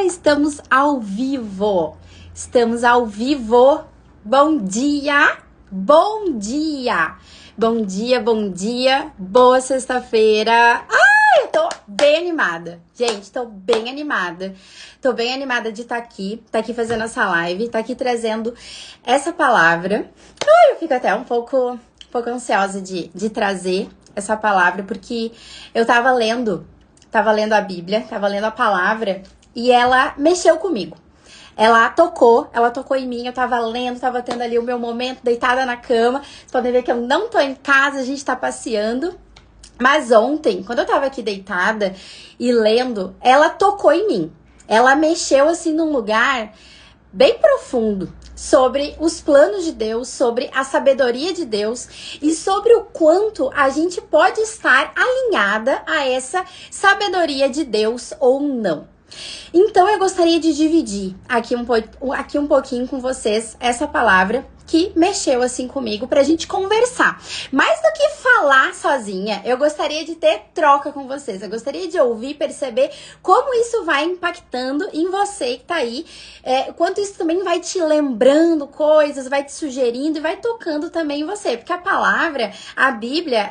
Estamos ao vivo. Estamos ao vivo. Bom dia. Bom dia. Bom dia, bom dia. Boa sexta-feira. Eu tô bem animada. Gente, tô bem animada. Tô bem animada de estar aqui fazendo essa live, tá aqui trazendo essa palavra. Eu fico até um pouco ansiosa de trazer essa palavra, porque eu tava lendo a Bíblia, tava lendo a palavra e ela mexeu comigo. Ela tocou em mim, eu tava lendo, tava tendo ali o meu momento deitada na cama. Vocês podem ver que eu não tô em casa, a gente tá passeando. Mas ontem, quando eu tava aqui deitada e lendo, ela tocou em mim. Ela mexeu assim num lugar bem profundo sobre os planos de Deus, sobre a sabedoria de Deus e sobre o quanto a gente pode estar alinhada a essa sabedoria de Deus ou não. Então eu gostaria de dividir aqui um pouquinho com vocês essa palavra que mexeu assim comigo pra gente conversar. Mais do que falar sozinha, eu gostaria de ter troca com vocês. Eu gostaria de ouvir, perceber como isso vai impactando em você que tá aí. Quanto isso também vai te lembrando coisas, vai te sugerindo e vai tocando também em você. Porque a palavra, a Bíblia,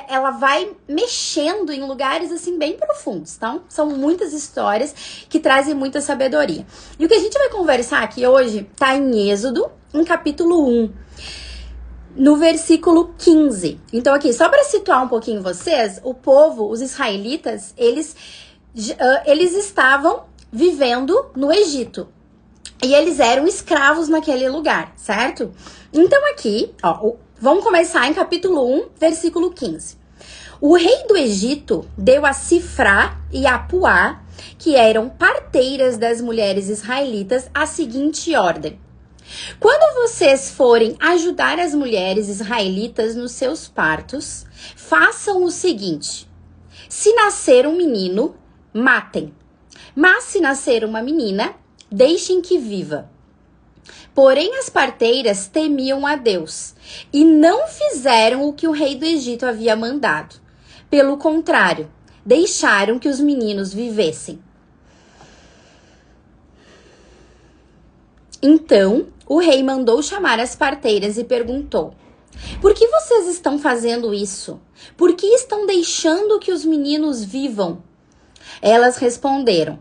ela vai mexendo em lugares assim bem profundos. Então, são muitas histórias que trazem muita sabedoria. E o que a gente vai conversar aqui hoje tá em Êxodo, em capítulo 1, no versículo 15. Então aqui, só para situar um pouquinho vocês, o povo, os israelitas, eles estavam vivendo no Egito. E eles eram escravos naquele lugar, certo? Então aqui, vamos começar em capítulo 1, versículo 15. O rei do Egito deu a Sifrá e a Puá, que eram parteiras das mulheres israelitas, a seguinte ordem: quando vocês forem ajudar as mulheres israelitas nos seus partos, façam o seguinte: se nascer um menino, matem. Mas se nascer uma menina, deixem que viva. Porém, as parteiras temiam a Deus e não fizeram o que o rei do Egito havia mandado. Pelo contrário, deixaram que os meninos vivessem. Então, o rei mandou chamar as parteiras e perguntou: por que vocês estão fazendo isso? Por que estão deixando que os meninos vivam? Elas responderam: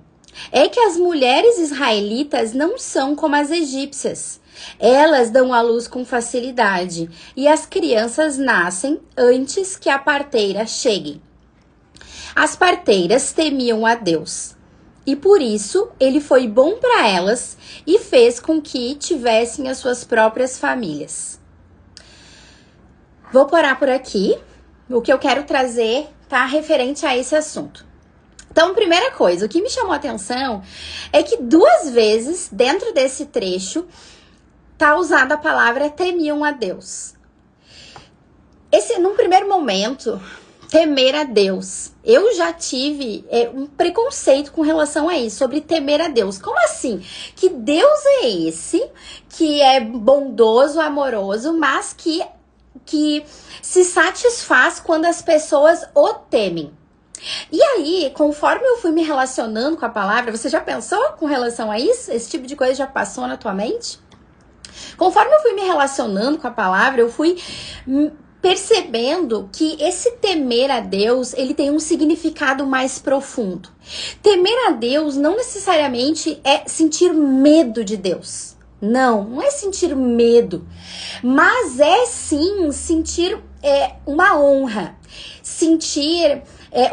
é que as mulheres israelitas não são como as egípcias. Elas dão à luz com facilidade e as crianças nascem antes que a parteira chegue. As parteiras temiam a Deus. E por isso, ele foi bom para elas e fez com que tivessem as suas próprias famílias. Vou parar por aqui. O que eu quero trazer tá referente a esse assunto. Então, primeira coisa, o que me chamou a atenção é que 2 vezes dentro desse trecho tá usada a palavra temiam a Deus. Num primeiro momento, temer a Deus. Eu já tive um preconceito com relação a isso, sobre temer a Deus. Como assim? Que Deus é esse que é bondoso, amoroso, mas que se satisfaz quando as pessoas o temem? E aí, conforme eu fui me relacionando com a palavra, você já pensou com relação a isso? Esse tipo de coisa já passou na tua mente? Conforme eu fui me relacionando com a palavra, eu fui percebendo que esse temer a Deus, ele tem um significado mais profundo. Temer a Deus não necessariamente é sentir medo de Deus. Não é sentir medo, mas é sim sentir uma honra, sentir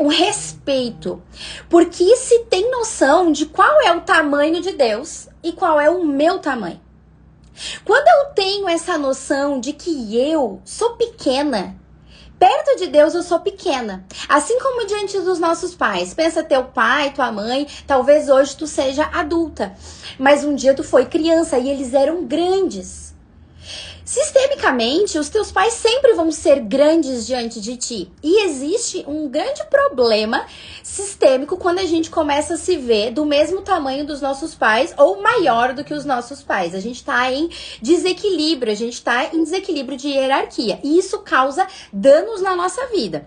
um respeito, porque se tem noção de qual é o tamanho de Deus e qual é o meu tamanho. Quando eu tenho essa noção de que eu sou pequena, perto de Deus eu sou pequena. Assim como diante dos nossos pais. Pensa teu pai, tua mãe, talvez hoje tu seja adulta. Mas um dia tu foi criança e eles eram grandes. Sistemicamente, os teus pais sempre vão ser grandes diante de ti. E existe um grande problema sistêmico quando a gente começa a se ver do mesmo tamanho dos nossos pais ou maior do que os nossos pais. A gente tá em desequilíbrio, a gente tá em desequilíbrio de hierarquia. E isso causa danos na nossa vida.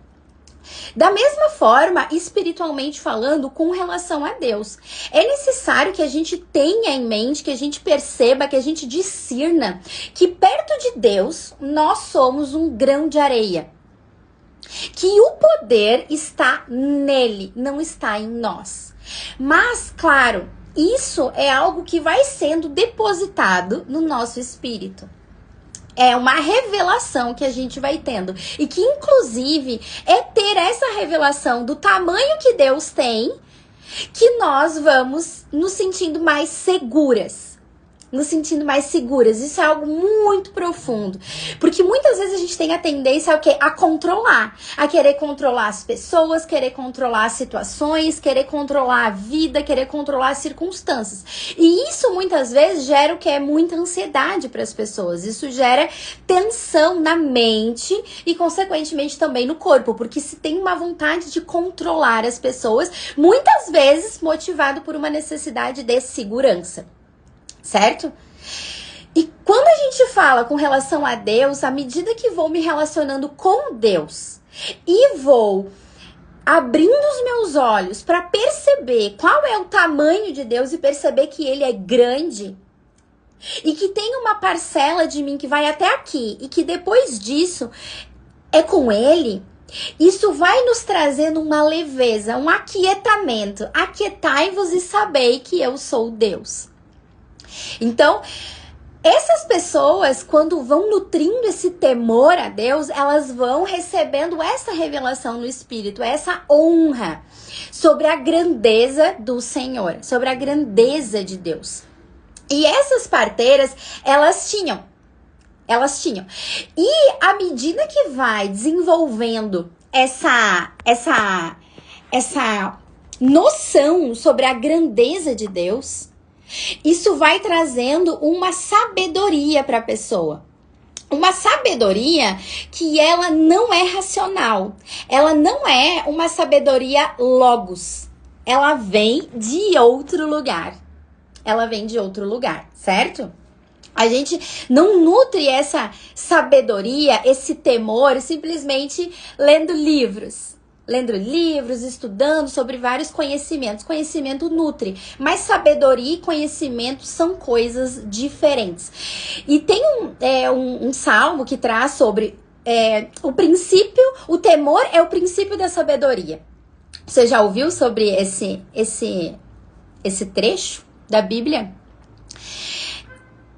Da mesma forma, espiritualmente falando, com relação a Deus. É necessário que a gente tenha em mente, que a gente perceba, que a gente discirna que perto de Deus nós somos um grão de areia. Que o poder está nele, não está em nós. Mas, claro, isso é algo que vai sendo depositado no nosso espírito. É uma revelação que a gente vai tendo. E que, inclusive, é ter essa revelação do tamanho que Deus tem, que nós vamos nos sentindo mais seguras. Nos sentindo mais seguras. Isso é algo muito profundo. Porque muitas vezes a gente tem a tendência a quê? A controlar. A querer controlar as pessoas, querer controlar as situações, querer controlar a vida, querer controlar as circunstâncias. E isso muitas vezes gera o que é muita ansiedade para as pessoas. Isso gera tensão na mente e, consequentemente, também no corpo. Porque se tem uma vontade de controlar as pessoas, muitas vezes motivado por uma necessidade de segurança. Certo? E quando a gente fala com relação a Deus, à medida que vou me relacionando com Deus e vou abrindo os meus olhos para perceber qual é o tamanho de Deus e perceber que Ele é grande e que tem uma parcela de mim que vai até aqui e que depois disso é com Ele, isso vai nos trazendo uma leveza, um aquietamento. Aquietai-vos e sabei que eu sou Deus. Então, essas pessoas, quando vão nutrindo esse temor a Deus, elas vão recebendo essa revelação no Espírito, essa honra sobre a grandeza do Senhor, sobre a grandeza de Deus. E essas parteiras, elas tinham. E à medida que vai desenvolvendo essa noção sobre a grandeza de Deus, isso vai trazendo uma sabedoria para a pessoa. Uma sabedoria que ela não é racional. Ela não é uma sabedoria logos. Ela vem de outro lugar. Certo? A gente não nutre essa sabedoria, esse temor, simplesmente lendo livros, estudando sobre vários conhecimentos. Conhecimento nutre, mas sabedoria e conhecimento são coisas diferentes. E tem um salmo que traz sobre o princípio, o temor é o princípio da sabedoria. Você já ouviu sobre esse trecho da Bíblia?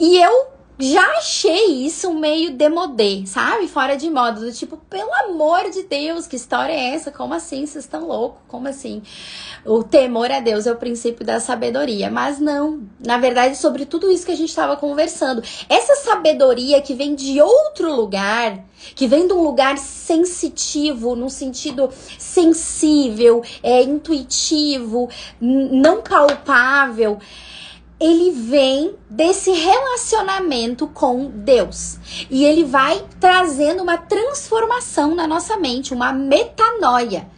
E eu já achei isso meio demodé, sabe? Fora de moda, do tipo, pelo amor de Deus, que história é essa? Como assim? Vocês estão loucos? Como assim? O temor a Deus é o princípio da sabedoria. Mas não, na verdade, sobre tudo isso que a gente estava conversando. Essa sabedoria que vem de outro lugar, que vem de um lugar sensitivo, num sentido sensível, intuitivo, não palpável, ele vem desse relacionamento com Deus. E ele vai trazendo uma transformação na nossa mente, uma metanoia.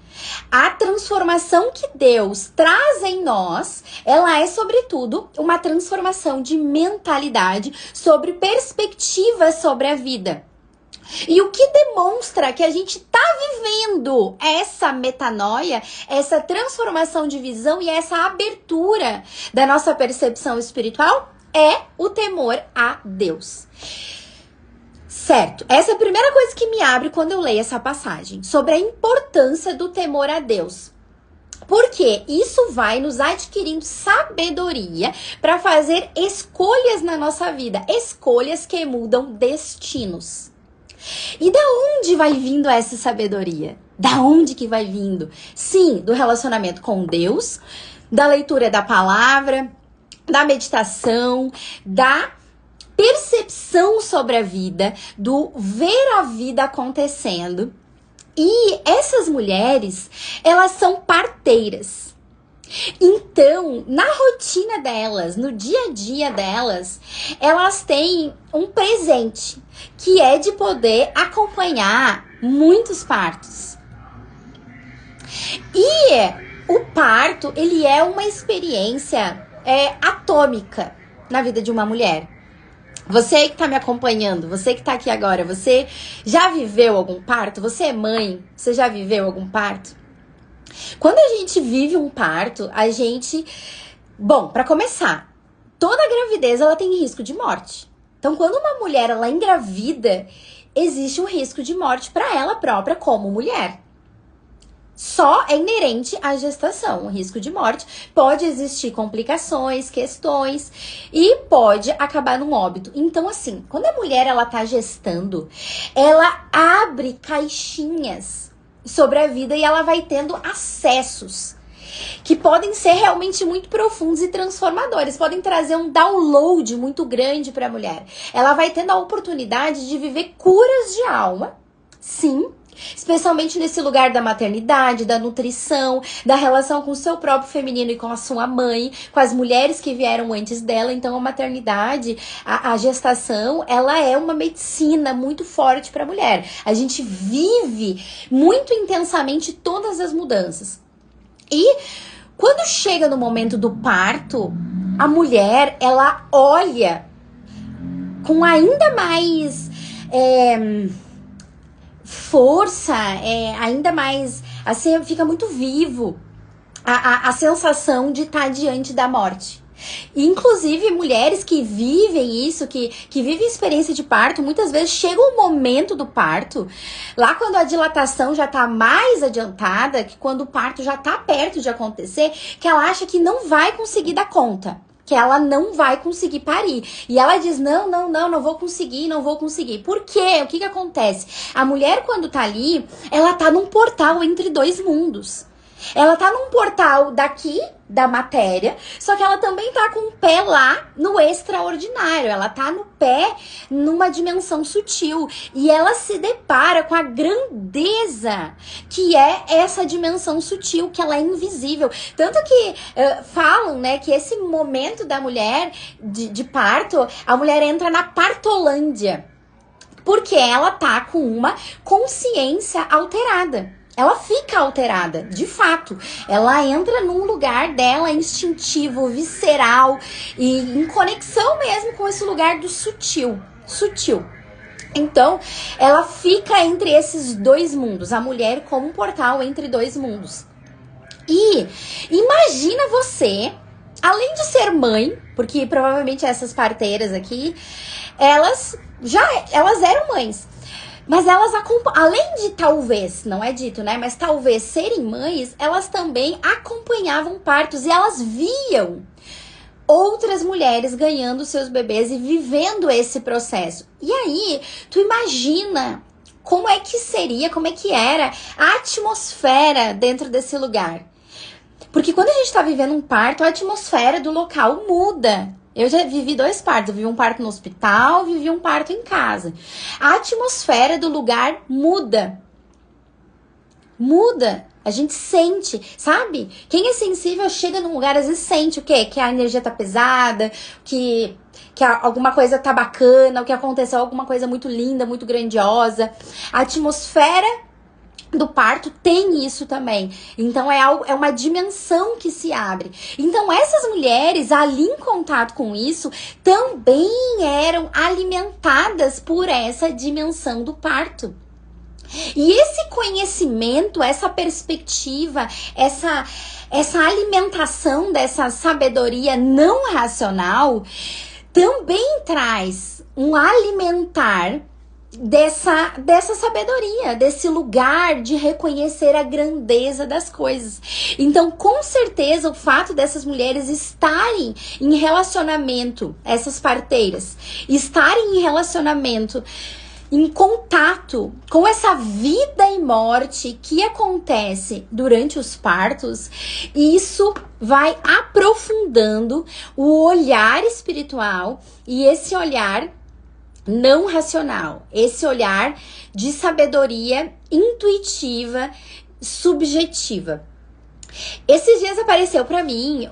A transformação que Deus traz em nós, ela é, sobretudo, uma transformação de mentalidade sobre perspectivas sobre a vida. E o que demonstra que a gente está vivendo essa metanoia, essa transformação de visão e essa abertura da nossa percepção espiritual é o temor a Deus. Certo, essa é a primeira coisa que me abre quando eu leio essa passagem, sobre a importância do temor a Deus. Porque isso vai nos adquirindo sabedoria para fazer escolhas na nossa vida, escolhas que mudam destinos. E da onde vai vindo essa sabedoria? Da onde que vai vindo? Sim, do relacionamento com Deus, da leitura da palavra, da meditação, da percepção sobre a vida, do ver a vida acontecendo. E essas mulheres, elas são parteiras. Então, na rotina delas, no dia a dia delas, elas têm um presente, que é de poder acompanhar muitos partos. E o parto, ele é uma experiência atômica na vida de uma mulher. Você que tá me acompanhando, você que tá aqui agora, você já viveu algum parto? Você é mãe? Você já viveu algum parto? Quando a gente vive um parto, a gente... Bom, pra começar, toda gravidez ela tem risco de morte. Então, quando uma mulher ela engravida, existe um risco de morte pra ela própria como mulher. Só é inerente à gestação, o risco de morte. Pode existir complicações, questões e pode acabar num óbito. Então, assim, quando a mulher ela tá gestando, ela abre caixinhas sobre a vida e ela vai tendo acessos que podem ser realmente muito profundos e transformadores, podem trazer um download muito grande para a mulher. Ela vai tendo a oportunidade de viver curas de alma, sim, especialmente nesse lugar da maternidade, da nutrição, da relação com o seu próprio feminino e com a sua mãe, com as mulheres que vieram antes dela. Então a maternidade, a gestação, ela é uma medicina muito forte para a mulher. A gente vive muito intensamente todas as mudanças. E quando chega no momento do parto, a mulher, ela olha com ainda mais força, ainda mais, assim, fica muito vivo a sensação de estar diante da morte. Inclusive, mulheres que vivem isso, que vivem experiência de parto, muitas vezes chega o momento do parto, lá quando a dilatação já tá mais adiantada, que quando o parto já tá perto de acontecer, que ela acha que não vai conseguir dar conta, que ela não vai conseguir parir. E ela diz, não vou conseguir. Por quê? O que acontece? A mulher, quando tá ali, ela tá num portal entre dois mundos. Ela tá num portal daqui, da matéria, só que ela também tá com o pé lá no extraordinário. Ela tá no pé numa dimensão sutil. E ela se depara com a grandeza que é essa dimensão sutil, que ela é invisível. Tanto que falam, né, que esse momento da mulher de parto, a mulher entra na partolândia. Porque ela tá com uma consciência alterada. Ela fica alterada, de fato. Ela entra num lugar dela instintivo, visceral e em conexão mesmo com esse lugar do sutil. Então, ela fica entre esses dois mundos. A mulher como um portal entre dois mundos. E imagina você, além de ser mãe, porque provavelmente essas parteiras aqui, elas eram mães. Mas elas além de talvez, não é dito, né? Mas talvez serem mães, elas também acompanhavam partos e elas viam outras mulheres ganhando seus bebês e vivendo esse processo. E aí, tu imagina como é que seria, como é que era a atmosfera dentro desse lugar. Porque quando a gente tá vivendo um parto, a atmosfera do local muda. Eu já vivi 2 partos, eu vivi um parto no hospital, vivi um parto em casa. A atmosfera do lugar muda. A gente sente, sabe? Quem é sensível chega num lugar, às vezes sente o quê? Que a energia tá pesada, que alguma coisa tá bacana, que aconteceu alguma coisa muito linda, muito grandiosa. A atmosfera do parto tem isso também. Então é uma dimensão que se abre. Então essas mulheres ali em contato com isso também eram alimentadas por essa dimensão do parto. E esse conhecimento, essa perspectiva, essa alimentação dessa sabedoria não racional também traz um alimentar dessa sabedoria, desse lugar de reconhecer a grandeza das coisas. Então, com certeza, o fato dessas mulheres estarem em relacionamento, essas parteiras, estarem em relacionamento, em contato com essa vida e morte que acontece durante os partos, isso vai aprofundando o olhar espiritual e esse olhar não racional, esse olhar de sabedoria intuitiva, subjetiva. Esses dias apareceu pra mim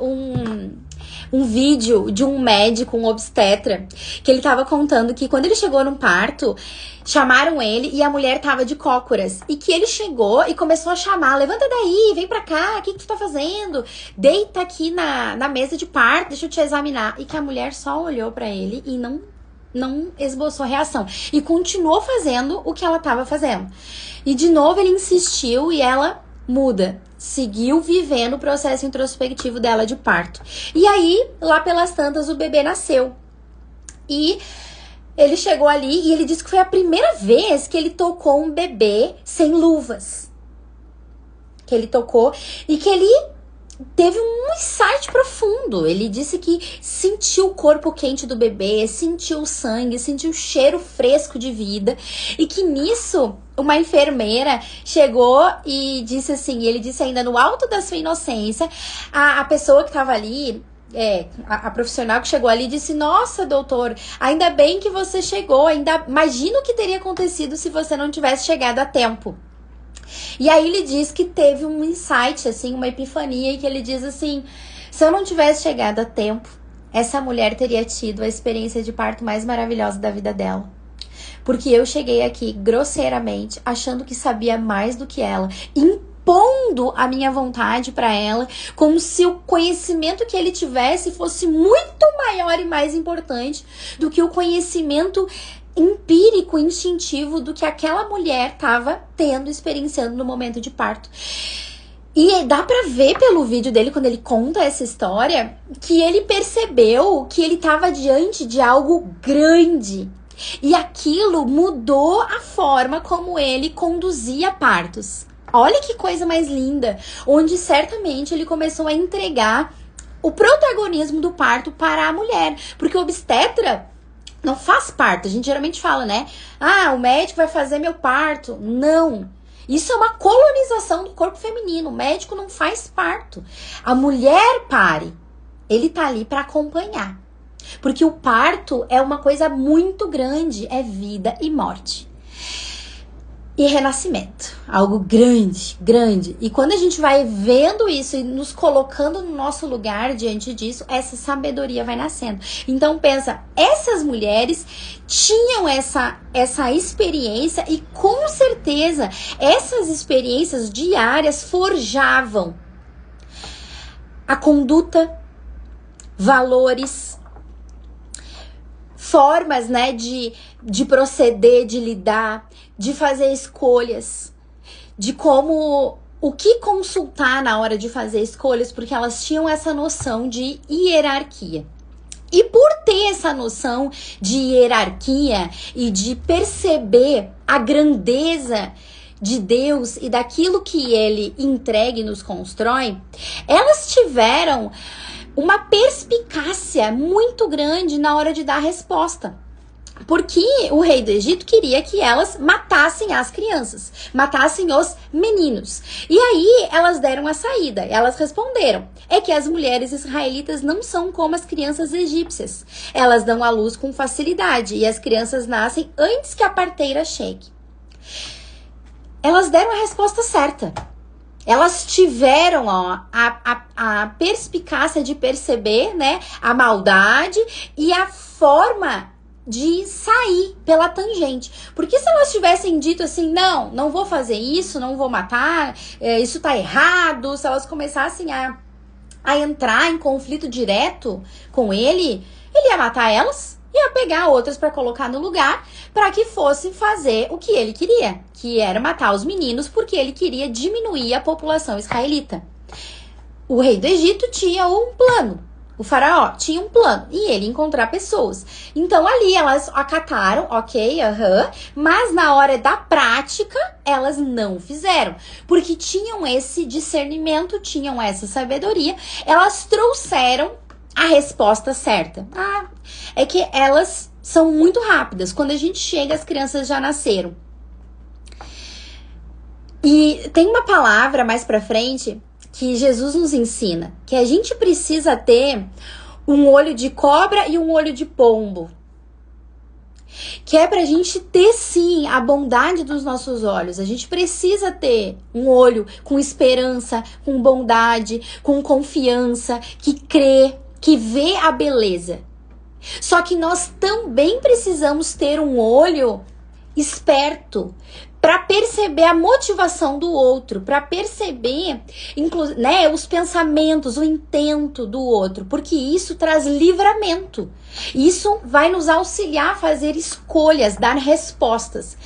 um vídeo de um médico, um obstetra, que ele tava contando que quando ele chegou num parto, chamaram ele e a mulher tava de cócoras. E que ele chegou e começou a chamar, levanta daí, vem pra cá, o que tu tá fazendo? Deita aqui na mesa de parto, deixa eu te examinar. E que a mulher só olhou pra ele e não não esboçou reação. E continuou fazendo o que ela estava fazendo. E de novo ele insistiu e ela muda. Seguiu vivendo o processo introspectivo dela de parto. E aí, lá pelas tantas, o bebê nasceu. E ele chegou ali e ele disse que foi a primeira vez que ele tocou um bebê sem luvas. Que ele tocou e que ele teve um insight profundo. Ele disse que sentiu o corpo quente do bebê, sentiu o sangue, sentiu o cheiro fresco de vida. E que nisso, uma enfermeira chegou e disse assim, ele disse ainda no alto da sua inocência, a pessoa que estava ali, a profissional que chegou ali disse, nossa, doutor, ainda bem que você chegou, imagina o que teria acontecido se você não tivesse chegado a tempo. E aí ele diz que teve um insight, assim, uma epifania, e que ele diz assim, se eu não tivesse chegado a tempo, essa mulher teria tido a experiência de parto mais maravilhosa da vida dela. Porque eu cheguei aqui grosseiramente, achando que sabia mais do que ela, impondo a minha vontade para ela, como se o conhecimento que ele tivesse fosse muito maior e mais importante do que o conhecimento empírico, instintivo do que aquela mulher estava tendo, experienciando no momento de parto. E dá pra ver pelo vídeo dele, quando ele conta essa história, que ele percebeu que ele estava diante de algo grande. E aquilo mudou a forma como ele conduzia partos. Olha que coisa mais linda, onde certamente ele começou a entregar o protagonismo do parto para a mulher, porque o obstetra não faz parto. A gente geralmente fala, né? Ah, o médico vai fazer meu parto. Não. Isso é uma colonização do corpo feminino. O médico não faz parto. A mulher pare. Ele tá ali para acompanhar. Porque o parto é uma coisa muito grande. É vida e morte. E renascimento. Algo grande, grande. E quando a gente vai vendo isso e nos colocando no nosso lugar diante disso, essa sabedoria vai nascendo. Então pensa, essas mulheres tinham essa experiência e com certeza essas experiências diárias forjavam a conduta, valores, formas, né, de proceder, de lidar, de fazer escolhas, de o que consultar na hora de fazer escolhas, porque elas tinham essa noção de hierarquia. E por ter essa noção de hierarquia e de perceber a grandeza de Deus e daquilo que Ele entrega e nos constrói, elas tiveram uma perspicácia muito grande na hora de dar a resposta. Porque o rei do Egito queria que elas matassem as crianças, matassem os meninos. E aí elas deram a saída, elas responderam. É que as mulheres israelitas não são como as crianças egípcias. Elas dão à luz com facilidade e as crianças nascem antes que a parteira chegue. Elas deram a resposta certa. Elas tiveram a perspicácia de perceber, né, a maldade e a forma de sair pela tangente. Porque se elas tivessem dito assim, não vou fazer isso, não vou matar, isso tá errado, se elas começassem a entrar em conflito direto com ele ia matar elas, ia pegar outras para colocar no lugar, para que fossem fazer o que ele queria, que era matar os meninos, porque ele queria diminuir a população israelita. O rei do Egito tinha um plano. O faraó tinha um plano e ele encontrar pessoas. Então ali elas acataram, ok, mas na hora da prática elas não fizeram. Porque tinham esse discernimento, tinham essa sabedoria, elas trouxeram a resposta certa. É que elas são muito rápidas. Quando a gente chega, as crianças já nasceram. E tem uma palavra mais pra frente que Jesus nos ensina, que a gente precisa ter um olho de cobra e um olho de pombo. Que é pra gente ter, sim, a bondade dos nossos olhos. A gente precisa ter um olho com esperança, com bondade, com confiança, que crê, que vê a beleza. Só que nós também precisamos ter um olho esperto para perceber a motivação do outro, para perceber, né, os pensamentos, o intento do outro, porque isso traz livramento. Isso vai nos auxiliar a fazer escolhas, dar respostas.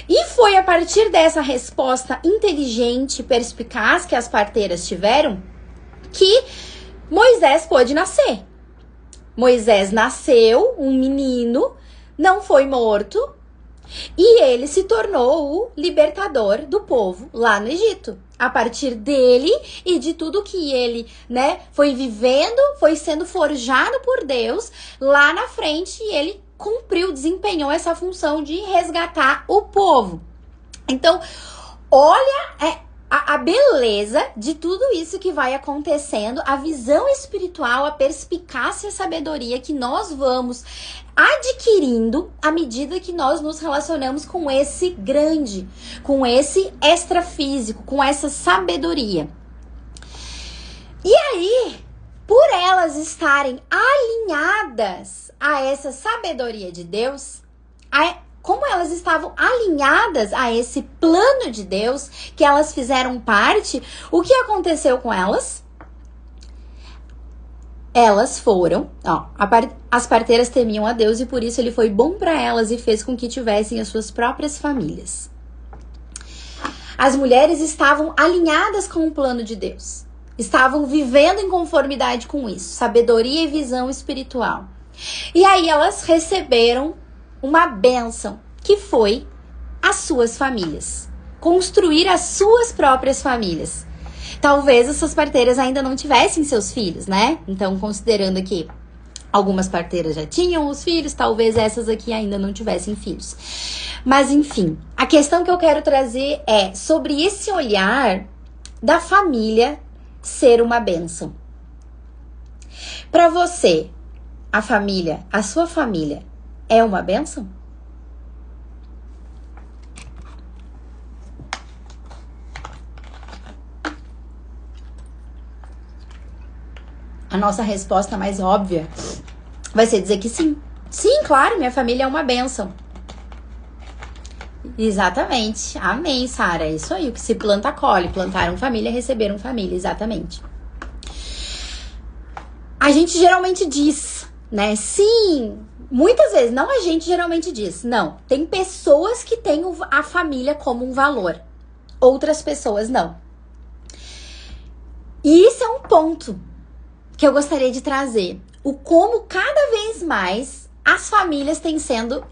E foi a partir dessa resposta inteligente e perspicaz que as parteiras tiveram que Moisés pôde nascer. Moisés nasceu, um menino, não foi morto, e ele se tornou o libertador do povo lá no Egito. A partir dele e de tudo que ele, né, foi vivendo, foi sendo forjado por Deus lá na frente, e ele cumpriu, desempenhou essa função de resgatar o povo. Então, olha a beleza de tudo isso que vai acontecendo, a visão espiritual, a perspicácia e a sabedoria que nós vamos adquirindo à medida que nós nos relacionamos com esse grande, com esse extrafísico, com essa sabedoria. E aí, por elas estarem alinhadas a essa sabedoria de Deus, como elas estavam alinhadas a esse plano de Deus, que elas fizeram parte, o que aconteceu com elas? Elas foram, as parteiras temiam a Deus e por isso ele foi bom para elas e fez com que tivessem as suas próprias famílias. As mulheres estavam alinhadas com o plano de Deus, estavam vivendo em conformidade com isso, sabedoria e visão espiritual. E aí elas receberam uma bênção, que foi as suas famílias. Construir as suas próprias famílias. Talvez essas parteiras ainda não tivessem seus filhos, né? Então, considerando que algumas parteiras já tinham os filhos, talvez essas aqui ainda não tivessem filhos. Mas, enfim, a questão que eu quero trazer é sobre esse olhar da família ser uma bênção. Para você, a família, a sua família, é uma bênção? A nossa resposta mais óbvia vai ser dizer que sim. Sim, claro, minha família é uma bênção. Exatamente. Amém, Sara. É isso aí. O que se planta, colhe. Plantaram família, receberam família. Exatamente. A gente geralmente diz, né? Sim. Muitas vezes, não a gente geralmente diz. Não. Tem pessoas que têm a família como um valor. Outras pessoas não. E isso é um ponto que eu gostaria de trazer. O como cada vez mais as famílias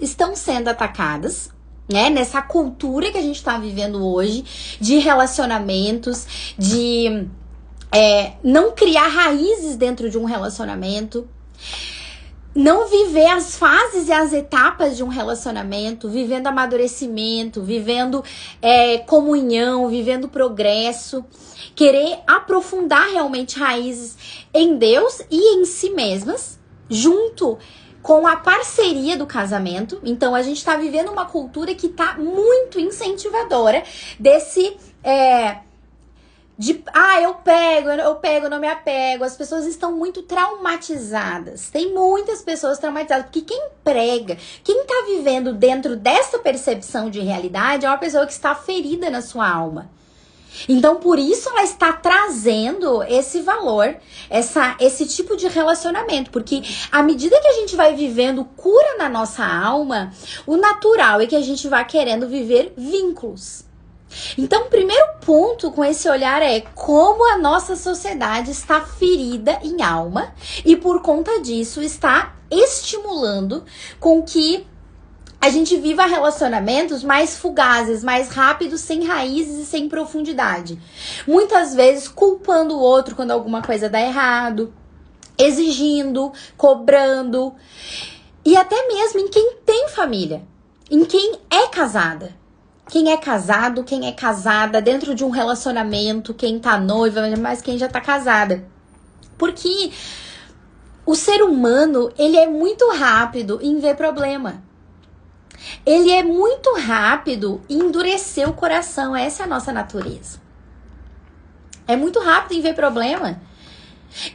estão sendo atacadas, né? Nessa cultura que a gente está vivendo hoje, de relacionamentos, de não criar raízes dentro de um relacionamento, não viver as fases e as etapas de um relacionamento, vivendo amadurecimento, vivendo comunhão, vivendo progresso, querer aprofundar realmente raízes em Deus e em si mesmas, junto com a parceria do casamento. Então, a gente está vivendo uma cultura que está muito incentivadora desse... eu pego, não me apego. As pessoas estão muito traumatizadas. Tem muitas pessoas traumatizadas, porque quem prega, quem tá vivendo dentro dessa percepção de realidade é uma pessoa que está ferida na sua alma. Então, por isso ela está trazendo esse valor, esse tipo de relacionamento. Porque à medida que a gente vai vivendo cura na nossa alma, o natural é que a gente vá querendo viver vínculos. Então, o primeiro ponto com esse olhar é como a nossa sociedade está ferida em alma e por conta disso está estimulando com que a gente viva relacionamentos mais fugazes, mais rápidos, sem raízes e sem profundidade. Muitas vezes culpando o outro quando alguma coisa dá errado, exigindo, cobrando, e até mesmo em quem tem família, em quem é casada. Quem é casado, quem é casada dentro de um relacionamento, quem tá noiva, mas quem já tá casada. Porque o ser humano, ele é muito rápido em ver problema. Ele é muito rápido em endurecer o coração. Essa é a nossa natureza. É muito rápido em ver problema.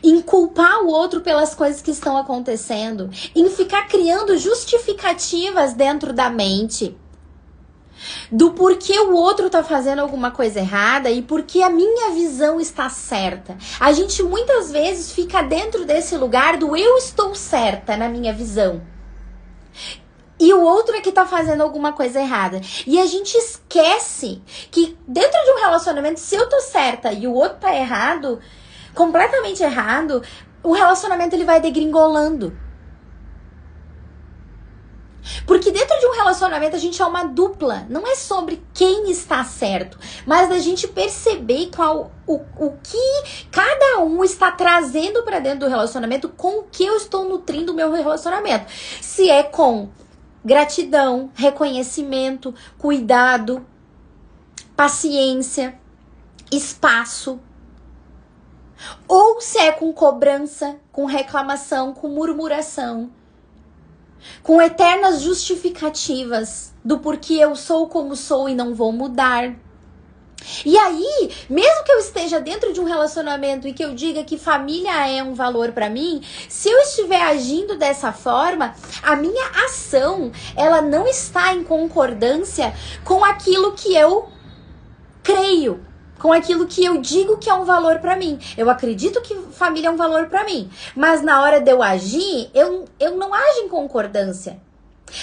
Em culpar o outro pelas coisas que estão acontecendo. Em ficar criando justificativas dentro da mente. do porquê o outro tá fazendo alguma coisa errada e porque a minha visão está certa. A gente muitas vezes fica dentro desse lugar do eu estou certa na minha visão. E o outro é que tá fazendo alguma coisa errada. E a gente esquece que dentro de um relacionamento, se eu tô certa e o outro tá errado, completamente errado, o relacionamento ele vai degringolando. Porque dentro de um relacionamento a gente é uma dupla. Não é sobre quem está certo, mas da gente perceber o que cada um está trazendo para dentro do relacionamento, com o que eu estou nutrindo o meu relacionamento. Se é com gratidão, reconhecimento, cuidado, paciência, espaço. Ou se é com cobrança, com reclamação, com murmuração, com eternas justificativas do porquê eu sou como sou e não vou mudar. E aí, mesmo que eu esteja dentro de um relacionamento e que eu diga que família é um valor pra mim, se eu estiver agindo dessa forma, a minha ação, ela não está em concordância com aquilo que eu creio, com aquilo que eu digo que é um valor pra mim. Eu acredito que família é um valor pra mim, mas na hora de eu agir, eu não ajo em concordância.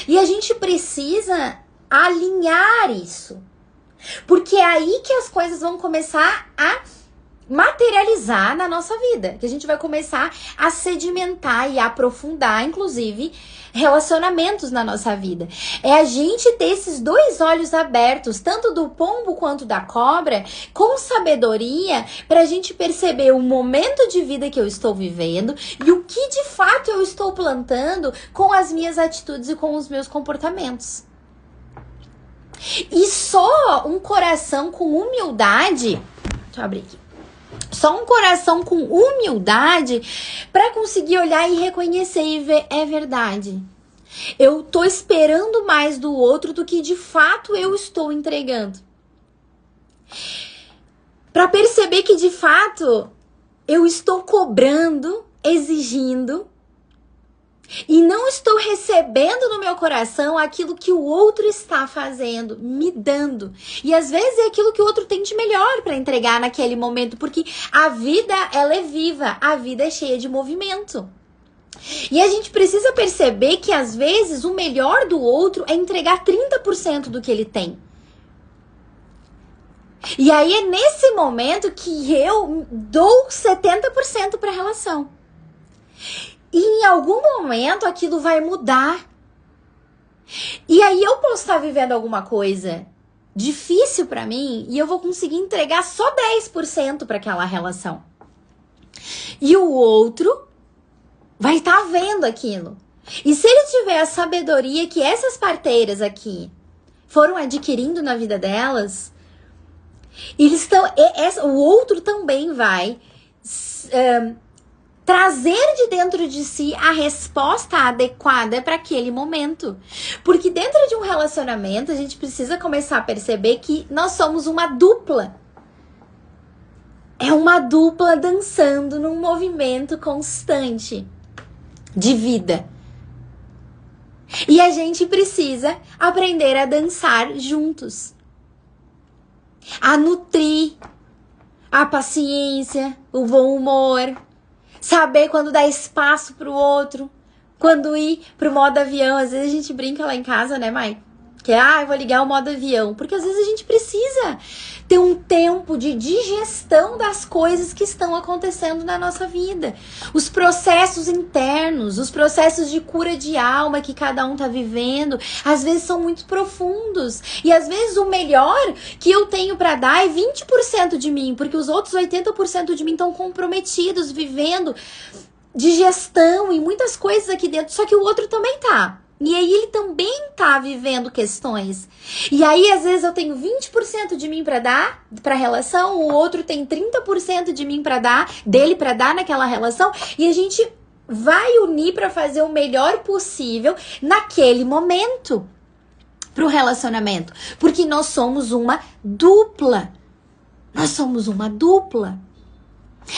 E a gente precisa alinhar isso. Porque é aí que as coisas vão começar a materializar na nossa vida. Que a gente vai começar a sedimentar e aprofundar, inclusive, relacionamentos na nossa vida. É a gente ter esses dois olhos abertos, tanto do pombo quanto da cobra, com sabedoria, para a gente perceber o momento de vida que eu estou vivendo e o que de fato eu estou plantando com as minhas atitudes e com os meus comportamentos. E só um coração com humildade, deixa eu abrir aqui, só um coração com humildade para conseguir olhar e reconhecer e ver, é verdade. Eu tô esperando mais do outro do que de fato eu estou entregando. Para perceber que de fato eu estou cobrando, exigindo, e não estou recebendo no meu coração aquilo que o outro está fazendo, me dando. E às vezes é aquilo que o outro tem de melhor para entregar naquele momento, porque a vida, ela é viva, a vida é cheia de movimento. E a gente precisa perceber que às vezes o melhor do outro é entregar 30% do que ele tem. E aí é nesse momento que eu dou 70% para a relação. E em algum momento aquilo vai mudar. E aí eu posso estar vivendo alguma coisa difícil pra mim e eu vou conseguir entregar só 10% para aquela relação. E o outro vai estar vendo aquilo. E se ele tiver a sabedoria que essas parteiras aqui foram adquirindo na vida delas, eles estão, o outro também vai trazer de dentro de si a resposta adequada para aquele momento. Porque dentro de um relacionamento, a gente precisa começar a perceber que nós somos uma dupla. É uma dupla dançando num movimento constante de vida. E a gente precisa aprender a dançar juntos. A nutrir a paciência, o bom humor. Saber quando dar espaço pro outro. Quando ir pro modo avião. Às vezes a gente brinca lá em casa, né, Mai? Que eu vou ligar o modo avião. Porque às vezes a gente precisa ter um tempo de digestão das coisas que estão acontecendo na nossa vida. Os processos internos, os processos de cura de alma que cada um tá vivendo, às vezes são muito profundos. E às vezes o melhor que eu tenho pra dar é 20% de mim, porque os outros 80% de mim estão comprometidos, vivendo digestão e muitas coisas aqui dentro, só que o outro também tá. E aí ele também tá vivendo questões. E aí, às vezes, eu tenho 20% de mim pra dar pra relação, o outro tem 30% de mim pra dar, dele pra dar naquela relação, e a gente vai unir pra fazer o melhor possível naquele momento pro relacionamento. Porque nós somos uma dupla. Nós somos uma dupla.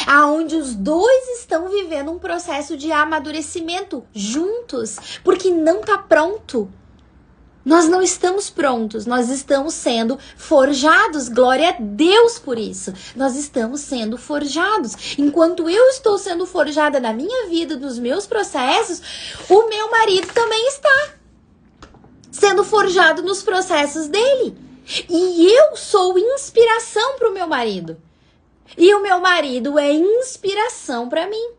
Aonde os dois estão vivendo um processo de amadurecimento juntos, porque não tá pronto. Nós não estamos prontos, nós estamos sendo forjados. Glória a Deus por isso. Nós estamos sendo forjados. Enquanto eu estou sendo forjada na minha vida, nos meus processos, o meu marido também está sendo forjado nos processos dele. E eu sou inspiração para o meu marido. E o meu marido é inspiração para mim.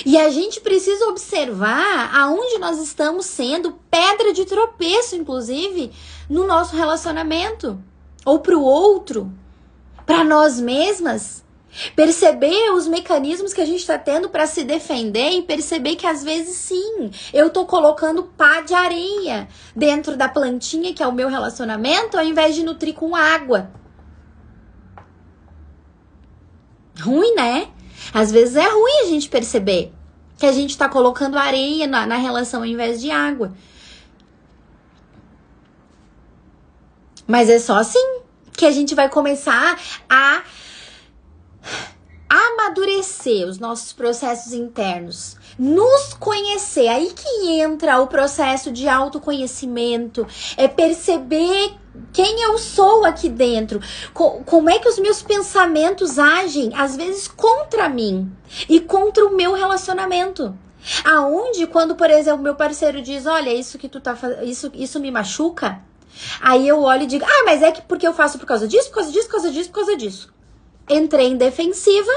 E a gente precisa observar aonde nós estamos sendo pedra de tropeço, inclusive, no nosso relacionamento. Ou para o outro, para nós mesmas. Perceber os mecanismos que a gente está tendo para se defender e perceber que às vezes sim, eu tô colocando pá de areia dentro da plantinha que é o meu relacionamento, ao invés de nutrir com água. Ruim, né? Às vezes é ruim a gente perceber que a gente tá colocando areia na relação ao invés de água. Mas é só assim que a gente vai começar a amadurecer os nossos processos internos, nos conhecer. Aí que entra o processo de autoconhecimento, é perceber quem eu sou aqui dentro, como é que os meus pensamentos agem, às vezes contra mim e contra o meu relacionamento. Aonde, quando, por exemplo, meu parceiro diz, olha, isso que tu tá fazendo, isso me machuca, aí eu olho e digo, mas é que porque eu faço por causa disso, por causa disso, por causa disso, por causa disso. Entrei em defensiva,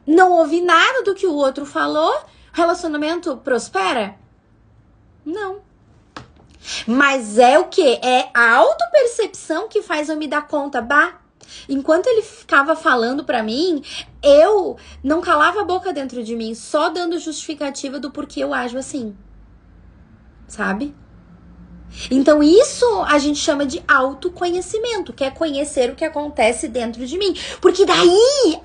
não ouvi nada do que o outro falou, o relacionamento prospera? Não. Mas é o quê? É a autopercepção que faz eu me dar conta, enquanto ele ficava falando pra mim, eu não calava a boca dentro de mim, só dando justificativa do porquê eu ajo assim, sabe? Então isso a gente chama de autoconhecimento, que é conhecer o que acontece dentro de mim. Porque daí,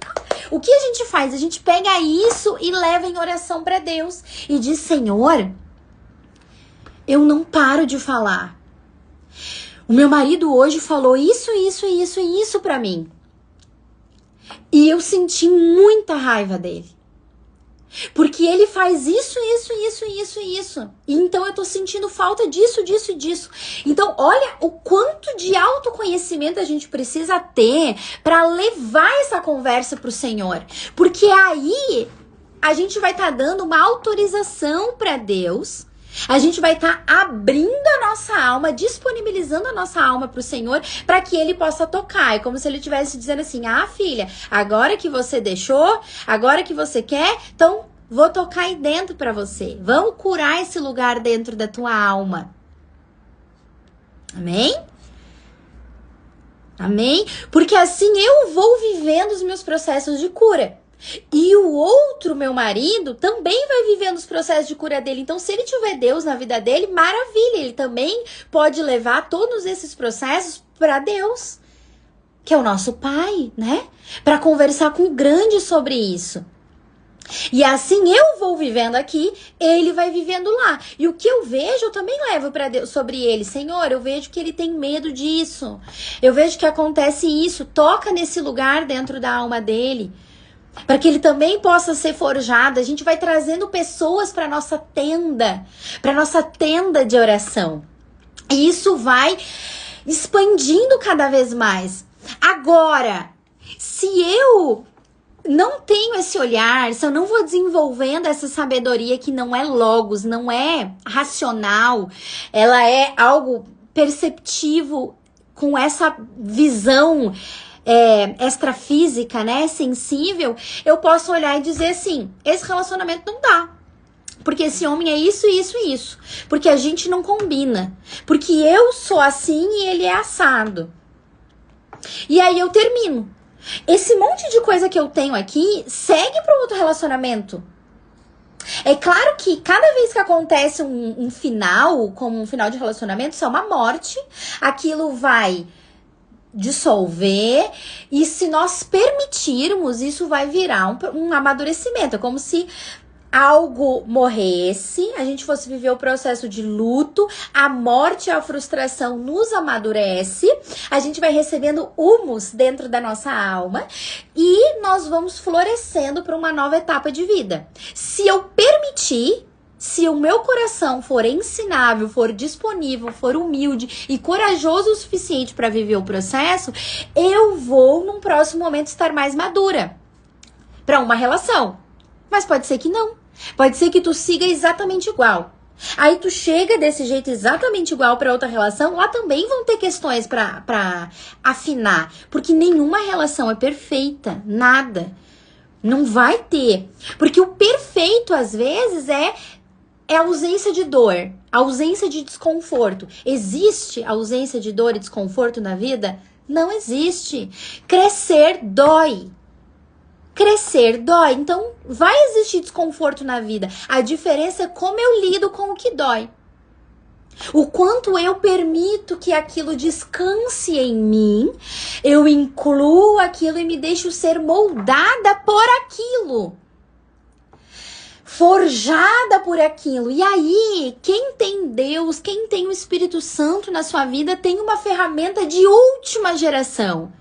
o que a gente faz? A gente pega isso e leva em oração para Deus e diz, Senhor, eu não paro de falar. O meu marido hoje falou isso, isso, isso e isso pra mim. E eu senti muita raiva dele. Porque ele faz isso, isso, isso, isso e isso. E então eu tô sentindo falta disso, disso e disso. Então, olha o quanto de autoconhecimento a gente precisa ter para levar essa conversa pro Senhor. Porque aí a gente vai estar dando uma autorização para Deus. A gente vai estar abrindo a nossa alma, disponibilizando a nossa alma para o Senhor, para que Ele possa tocar. É como se Ele estivesse dizendo assim, filha, agora que você deixou, agora que você quer, então vou tocar aí dentro para você. Vamos curar esse lugar dentro da tua alma. Amém? Amém? Porque assim eu vou vivendo os meus processos de cura. E o outro, meu marido, também vai vivendo os processos de cura dele. Então, se ele tiver Deus na vida dele, maravilha. Ele também pode levar todos esses processos para Deus, que é o nosso Pai, né? Para conversar com o grande sobre isso. E assim eu vou vivendo aqui, ele vai vivendo lá. E o que eu vejo, eu também levo para Deus sobre ele. Senhor, eu vejo que ele tem medo disso. Eu vejo que acontece isso. Toca nesse lugar dentro da alma dele, para que ele também possa ser forjado. A gente vai trazendo pessoas para nossa tenda de oração. E isso vai expandindo cada vez mais. Agora, se eu não tenho esse olhar, se eu não vou desenvolvendo essa sabedoria que não é logos, não é racional, ela é algo perceptivo com essa visão extrafísica, né, sensível, eu posso olhar e dizer assim, esse relacionamento não dá. Porque esse homem é isso, isso e isso. Porque a gente não combina. Porque eu sou assim e ele é assado. E aí eu termino. Esse monte de coisa que eu tenho aqui segue para um outro relacionamento. É claro que cada vez que acontece um final, como um final de relacionamento, isso é uma morte. Aquilo vai dissolver, e se nós permitirmos, isso vai virar um amadurecimento. É como se algo morresse, a gente fosse viver o processo de luto, a morte e a frustração nos amadurece, a gente vai recebendo humus dentro da nossa alma e nós vamos florescendo para uma nova etapa de vida. Se eu permitir, Se o meu coração for ensinável, for disponível, for humilde e corajoso o suficiente para viver o processo, eu vou, num próximo momento, estar mais madura para uma relação. Mas pode ser que não. Pode ser que tu siga exatamente igual. Aí tu chega desse jeito exatamente igual para outra relação, lá também vão ter questões para afinar. Porque nenhuma relação é perfeita, nada. Não vai ter. Porque o perfeito, às vezes, é a ausência de dor, a ausência de desconforto. Existe ausência de dor e desconforto na vida? Não existe. Crescer dói. Crescer dói. Então, vai existir desconforto na vida. A diferença é como eu lido com o que dói. O quanto eu permito que aquilo descanse em mim, eu incluo aquilo e me deixo ser moldada por aquilo. Forjada por aquilo. E aí, quem tem Deus, quem tem o Espírito Santo na sua vida, tem uma ferramenta de última geração.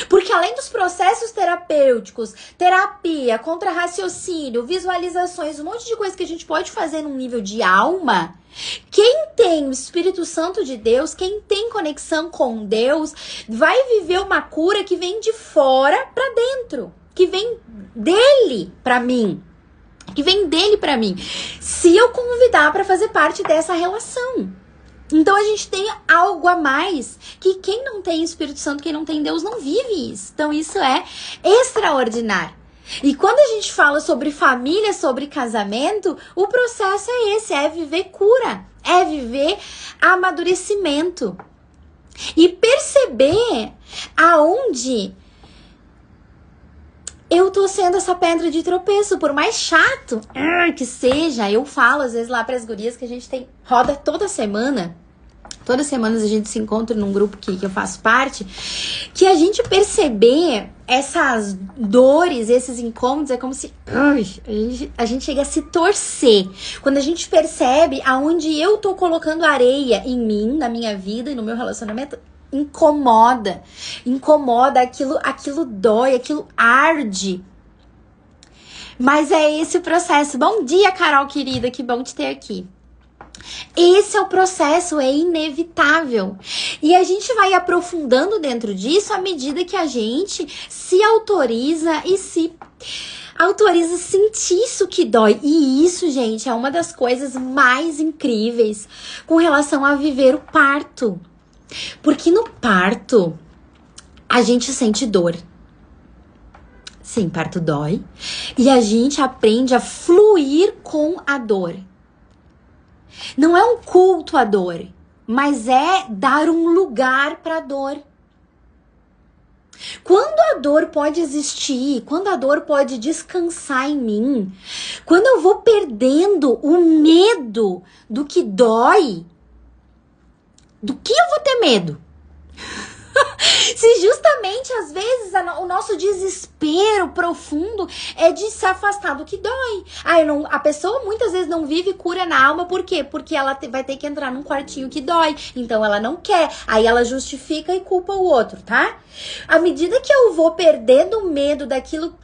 Porque além dos processos terapêuticos, terapia, contra-raciocínio, visualizações, um monte de coisa que a gente pode fazer num nível de alma, quem tem o Espírito Santo de Deus, quem tem conexão com Deus, vai viver uma cura que vem de fora para dentro, que vem dele para mim. Que vem dele pra mim, se eu convidar pra fazer parte dessa relação. Então a gente tem algo a mais, que quem não tem Espírito Santo, quem não tem Deus, não vive isso. Então isso é extraordinário. E quando a gente fala sobre família, sobre casamento, o processo é esse, é viver cura, é viver amadurecimento. E perceber aonde eu tô sendo essa pedra de tropeço, por mais chato que seja. Eu falo às vezes lá pras gurias que a gente tem roda toda semana. Todas as semanas a gente se encontra num grupo que eu faço parte. Que a gente perceber essas dores, esses incômodos, é como se a gente chega a se torcer. Quando a gente percebe aonde eu tô colocando areia em mim, na minha vida e no meu relacionamento, incomoda, aquilo dói, aquilo arde. Mas é esse o processo. Bom dia, Carol querida, que bom te ter aqui. Esse é o processo, é inevitável. E a gente vai aprofundando dentro disso à medida que a gente se autoriza e se autoriza a sentir isso que dói. E isso, gente, é uma das coisas mais incríveis com relação a viver o parto. Porque no parto, a gente sente dor. Sim, parto dói. E a gente aprende a fluir com a dor. Não é um culto à dor, mas é dar um lugar para a dor. Quando a dor pode existir, quando a dor pode descansar em mim, quando eu vou perdendo o medo do que dói, do que eu vou ter medo? Se justamente, às vezes, o nosso desespero profundo é de se afastar do que dói. A pessoa muitas vezes não vive cura na alma, por quê? Porque ela vai ter que entrar num quartinho que dói, então ela não quer. Aí ela justifica e culpa o outro, tá? À medida que eu vou perdendo o medo daquilo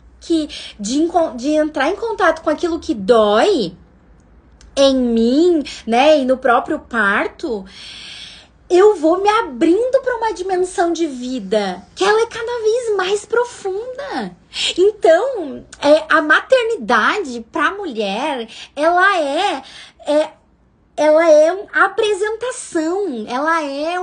de entrar em contato com aquilo que dói em mim, né, e no próprio parto, eu vou me abrindo para uma dimensão de vida que ela é cada vez mais profunda. Então, a maternidade para a mulher, ela é uma apresentação, ela é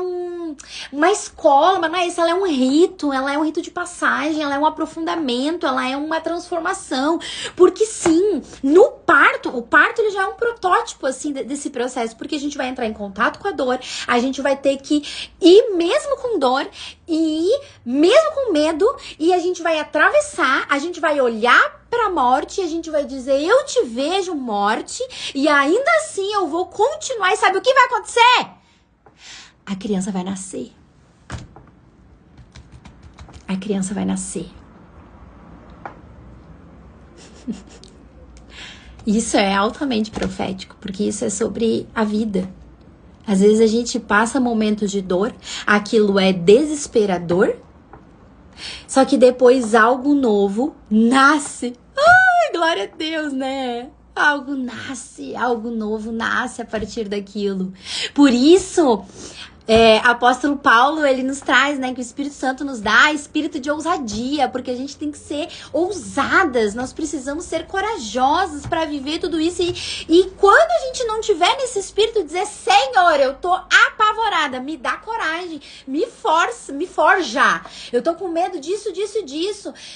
uma escola, mas não é isso, ela é um rito de passagem, ela é um aprofundamento, ela é uma transformação, porque sim, no parto, o parto ele já é um protótipo assim desse processo, porque a gente vai entrar em contato com a dor, a gente vai ter que ir mesmo com dor, e ir mesmo com medo, e a gente vai atravessar, a gente vai olhar pra morte, e a gente vai dizer, eu te vejo, morte, e ainda assim eu vou continuar, e sabe o que vai acontecer? A criança vai nascer. A criança vai nascer. Isso é altamente profético, porque isso é sobre a vida. Às vezes a gente passa momentos de dor, aquilo é desesperador, só que depois algo novo nasce. Ai, glória a Deus, né? algo nasce, algo novo nasce a partir daquilo. Por isso, apóstolo Paulo, ele nos traz, né, que o Espírito Santo nos dá espírito de ousadia, porque a gente tem que ser ousadas, nós precisamos ser corajosas para viver tudo isso, e quando a gente não tiver nesse espírito, dizer, Senhor, eu tô apavorada, me dá coragem, me forja, eu tô com medo disso,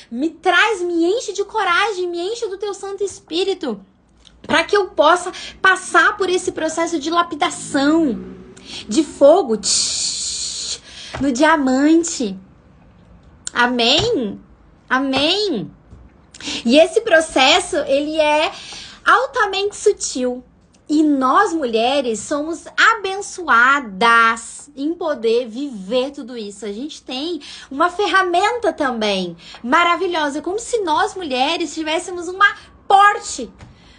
me traz, me enche de coragem, me enche do teu Santo Espírito, para que eu possa passar por esse processo de lapidação, de fogo no diamante. Amém? Amém? E esse processo, ele é altamente sutil. E nós, mulheres, somos abençoadas em poder viver tudo isso. A gente tem uma ferramenta também maravilhosa. Como se nós, mulheres, tivéssemos uma Porsche,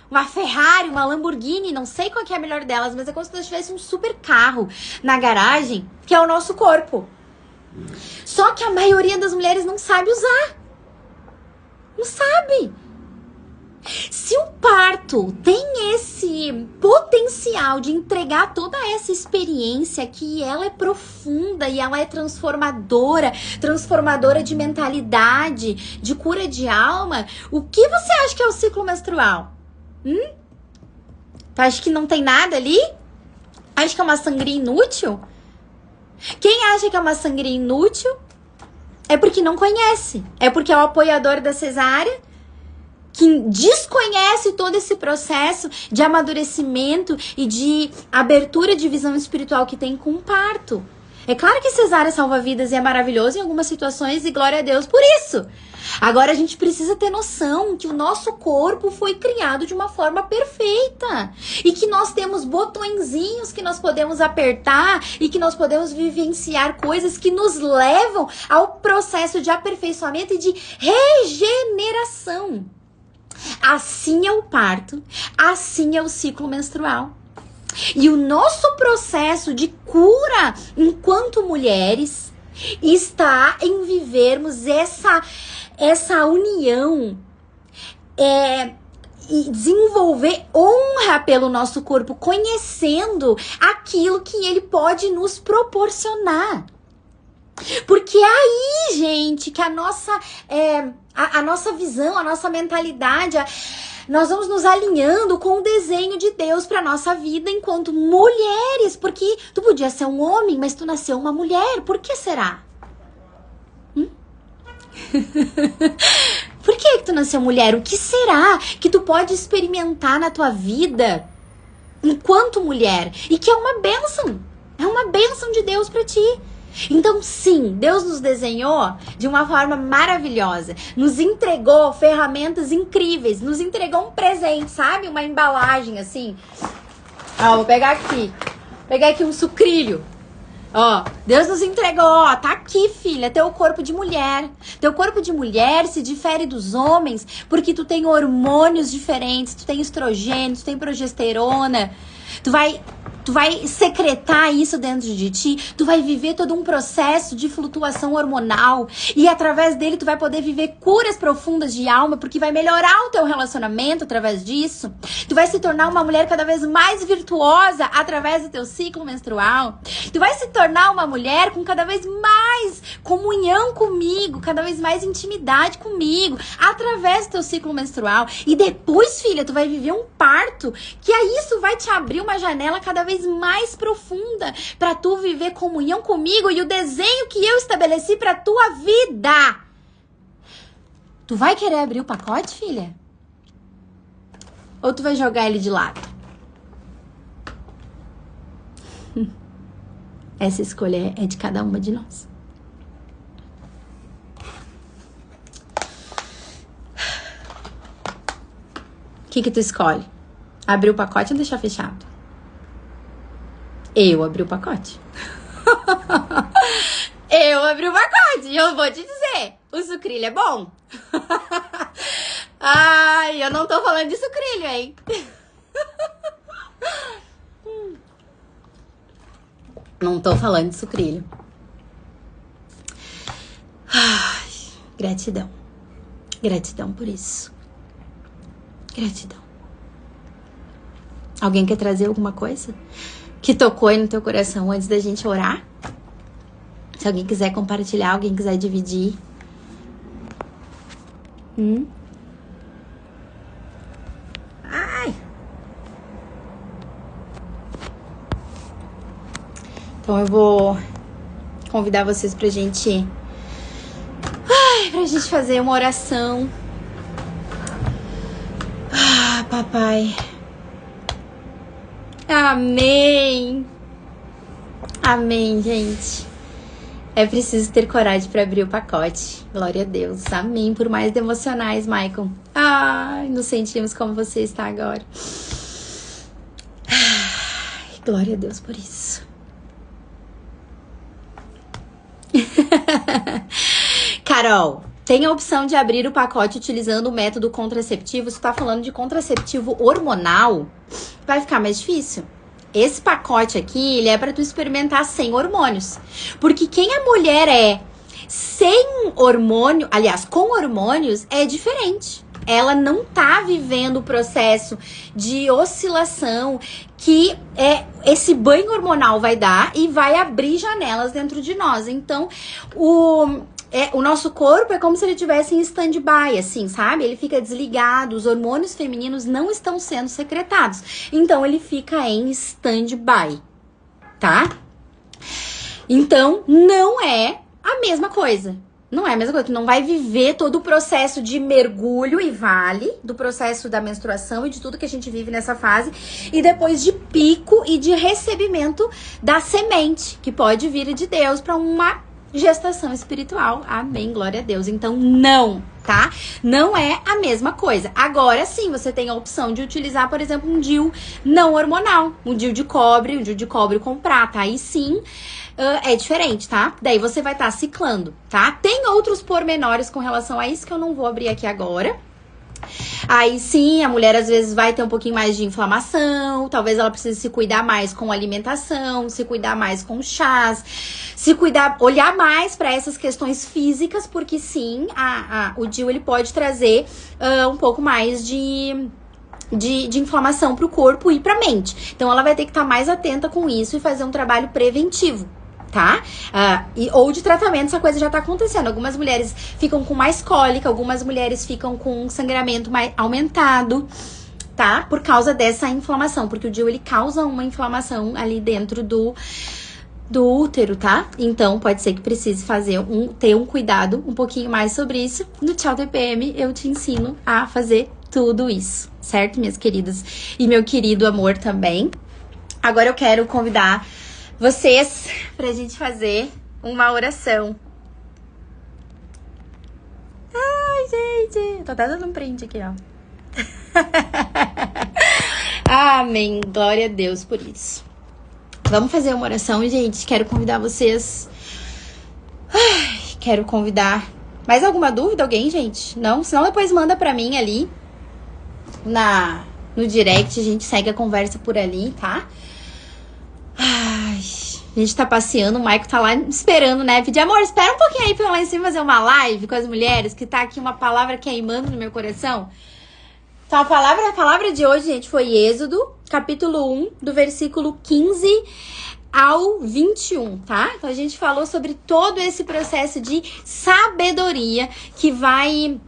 uma Ferrari, uma Lamborghini, não sei qual que é a melhor delas, mas é como se nós tivéssemos um super carro na garagem, que é o nosso corpo. Só que a maioria das mulheres não sabe usar. Não sabe. Se o parto tem esse potencial de entregar toda essa experiência, que ela é profunda e ela é transformadora de mentalidade, de cura de alma, o que você acha que é o ciclo menstrual? Tu acha que não tem nada ali? Acha que é uma sangria inútil? Quem acha que é uma sangria inútil é porque não conhece. É porque é o apoiador da cesárea, que desconhece todo esse processo de amadurecimento e de abertura de visão espiritual que tem com o parto. É claro que cesárea salva vidas e é maravilhoso em algumas situações, e glória a Deus por isso. Agora a gente precisa ter noção que o nosso corpo foi criado de uma forma perfeita e que nós temos botõezinhos que nós podemos apertar e que nós podemos vivenciar coisas que nos levam ao processo de aperfeiçoamento e de regeneração. Assim é o parto, assim é o ciclo menstrual. E o nosso processo de cura enquanto mulheres está em vivermos essa união e desenvolver honra pelo nosso corpo, conhecendo aquilo que ele pode nos proporcionar. Porque é aí, gente, que a nossa visão, a nossa mentalidade, nós vamos nos alinhando com o desenho de Deus para nossa vida enquanto mulheres. Porque tu podia ser um homem, mas tu nasceu uma mulher. Por que será? Por que tu nasceu mulher? O que será que tu pode experimentar na tua vida enquanto mulher? E que é uma bênção. É uma bênção de Deus para ti. Então, sim, Deus nos desenhou de uma forma maravilhosa, nos entregou ferramentas incríveis, nos entregou um presente, sabe? Uma embalagem assim. Ó, vou pegar aqui um sucrilho. Ó, Deus nos entregou, ó, tá aqui, filha, teu corpo de mulher. Teu corpo de mulher se difere dos homens porque tu tem hormônios diferentes, tu tem estrogênio, tu tem progesterona. Tu vai secretar isso dentro de ti, tu vai viver todo um processo de flutuação hormonal e através dele tu vai poder viver curas profundas de alma, porque vai melhorar o teu relacionamento através disso. Tu vai se tornar uma mulher cada vez mais virtuosa através do teu ciclo menstrual. Tu vai se tornar uma mulher com cada vez mais comunhão comigo, cada vez mais intimidade comigo, através do teu ciclo menstrual. E depois, filha, tu vai viver um parto, que aí isso vai te abrir uma janela cada vez mais profunda para tu viver comunhão comigo e o desenho que eu estabeleci para tua vida. Tu vai querer abrir o pacote, filha? Ou tu vai jogar ele de lado? Essa escolha é de cada uma de nós. O que tu escolhe? Abrir o pacote ou deixar fechado? Eu abri o pacote. Eu abri o pacote. E eu vou te dizer, o sucrilho é bom. Ai, eu não tô falando de sucrilho, hein? Não tô falando de sucrilho. Ai, gratidão. Gratidão por isso. Gratidão. Alguém quer trazer alguma coisa que tocou aí no teu coração antes da gente orar? Se alguém quiser compartilhar, alguém quiser dividir. Ai! Então eu vou convidar vocês pra gente fazer uma oração. Papai. Amém. Amém, gente. É preciso ter coragem para abrir o pacote. Glória a Deus. Amém. Por mais emocionais, Michael. Ai, nos sentimos como você está agora. Ai, glória a Deus por isso. Carol, tem a opção de abrir o pacote utilizando o método contraceptivo. Se tu tá falando de contraceptivo hormonal, vai ficar mais difícil. Esse pacote aqui, ele é pra tu experimentar sem hormônios. Porque quem a mulher é sem hormônio, aliás, com hormônios, é diferente. Ela não tá vivendo o processo de oscilação que esse banho hormonal vai dar e vai abrir janelas dentro de nós. Então, o nosso corpo é como se ele estivesse em stand-by, assim, sabe? Ele fica desligado, os hormônios femininos não estão sendo secretados. Então, ele fica em stand-by, tá? Então, não é a mesma coisa. Não é a mesma coisa. Tu não vai viver todo o processo de mergulho e vale do processo da menstruação e de tudo que a gente vive nessa fase. E depois de pico e de recebimento da semente, que pode vir de Deus para uma gestação espiritual. Amém, glória a Deus. Então, não, tá? Não é a mesma coisa. Agora sim, você tem a opção de utilizar, por exemplo, um DIU não hormonal. Um DIU de cobre com prata. Aí sim, é diferente, tá? Daí você vai estar ciclando, tá? Tem outros pormenores com relação a isso que eu não vou abrir aqui agora. Aí sim, a mulher às vezes vai ter um pouquinho mais de inflamação, talvez ela precise se cuidar mais com alimentação, se cuidar mais com chás, se cuidar, olhar mais para essas questões físicas, porque sim, o DIU ele pode trazer um pouco mais de inflamação pro corpo e pra mente. Então ela vai ter que estar mais atenta com isso e fazer um trabalho preventivo, tá? Ou de tratamento, essa coisa já tá acontecendo. Algumas mulheres ficam com mais cólica, algumas mulheres ficam com um sangramento mais aumentado, tá? Por causa dessa inflamação, porque o DIU ele causa uma inflamação ali dentro do útero, tá? Então pode ser que precise ter um cuidado um pouquinho mais sobre isso. No Tchau TPM eu te ensino a fazer tudo isso, certo, minhas queridas? E meu querido amor também. Agora eu quero convidar vocês pra gente fazer uma oração. Ai, gente, tô até dando um print aqui, ó. Amém, glória a Deus por isso. Vamos fazer uma oração, gente. Quero convidar vocês. Quero convidar. Mais alguma dúvida, alguém, gente? Não? Senão depois manda pra mim ali no direct. A gente segue a conversa por ali, tá? Ai, a gente tá passeando, o Maico tá lá esperando, né? Pedir, amor, espera um pouquinho aí pra eu lá em cima fazer uma live com as mulheres, que tá aqui uma palavra queimando no meu coração. Então, a palavra de hoje, gente, foi Êxodo, capítulo 1, do versículo 15 ao 21, tá? Então, a gente falou sobre todo esse processo de sabedoria que vai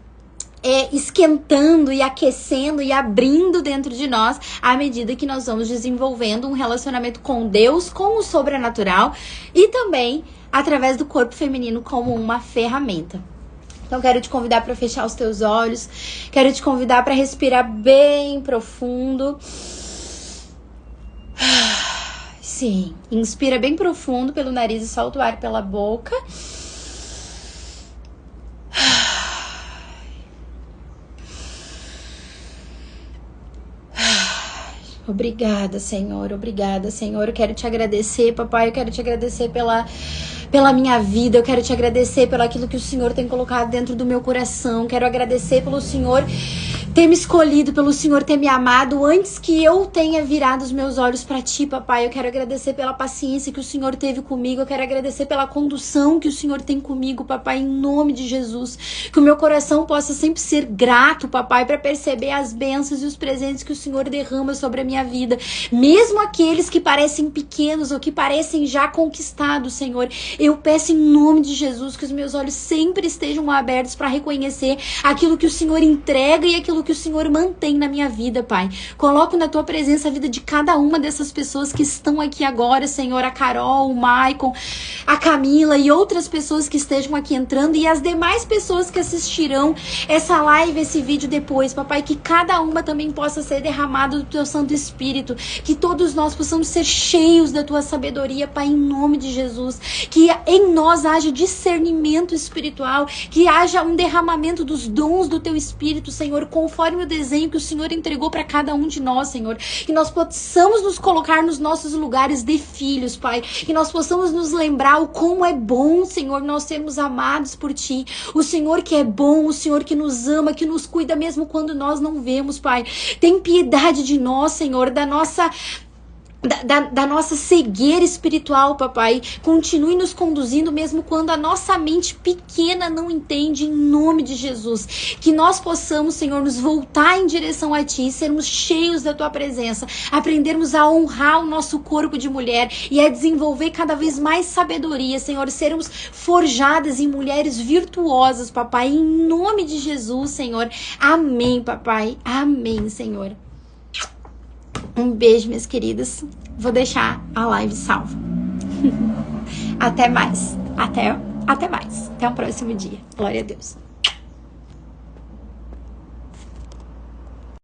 esquentando e aquecendo e abrindo dentro de nós à medida que nós vamos desenvolvendo um relacionamento com Deus, com o sobrenatural e também através do corpo feminino como uma ferramenta. Então, quero te convidar para fechar os teus olhos, quero te convidar para respirar bem profundo. Sim, inspira bem profundo pelo nariz e solta o ar pela boca. Obrigada, Senhor. Obrigada, Senhor. Eu quero te agradecer, papai. Eu quero te agradecer pela minha vida. Eu quero te agradecer pelo aquilo que o Senhor tem colocado dentro do meu coração. Quero agradecer pelo Senhor ter me escolhido, pelo Senhor ter me amado antes que eu tenha virado os meus olhos para ti, papai. Eu quero agradecer pela paciência que o Senhor teve comigo. Eu quero agradecer pela condução que o Senhor tem comigo, papai, em nome de Jesus. Que o meu coração possa sempre ser grato, papai, para perceber as bênçãos e os presentes que o Senhor derrama sobre a minha vida. Mesmo aqueles que parecem pequenos ou que parecem já conquistados, Senhor. Eu peço em nome de Jesus que os meus olhos sempre estejam abertos para reconhecer aquilo que o Senhor entrega e aquilo que o Senhor mantém na minha vida, Pai. Coloco na tua presença a vida de cada uma dessas pessoas que estão aqui agora, Senhor, a Carol, o Maicon, a Camila e outras pessoas que estejam aqui entrando e as demais pessoas que assistirão essa live, esse vídeo depois, papai, que cada uma também possa ser derramada do teu Santo Espírito, que todos nós possamos ser cheios da tua sabedoria, Pai, em nome de Jesus, que em nós haja discernimento espiritual, que haja um derramamento dos dons do teu Espírito, Senhor, conforme o desenho que o Senhor entregou para cada um de nós, Senhor. Que nós possamos nos colocar nos nossos lugares de filhos, Pai. Que nós possamos nos lembrar o como é bom, Senhor, nós sermos amados por Ti. O Senhor que é bom, o Senhor que nos ama, que nos cuida mesmo quando nós não vemos, Pai. Tem piedade de nós, Senhor, da nossa cegueira espiritual, papai. Continue nos conduzindo mesmo quando a nossa mente pequena não entende, em nome de Jesus. Que nós possamos, Senhor, nos voltar em direção a Ti, sermos cheios da Tua presença, aprendermos a honrar o nosso corpo de mulher e a desenvolver cada vez mais sabedoria, Senhor, sermos forjadas em mulheres virtuosas, papai, em nome de Jesus, Senhor. Amém, papai. Amém, Senhor. Um beijo, minhas queridas. Vou deixar a live salva. Até mais. Até mais. Até o próximo dia. Glória a Deus.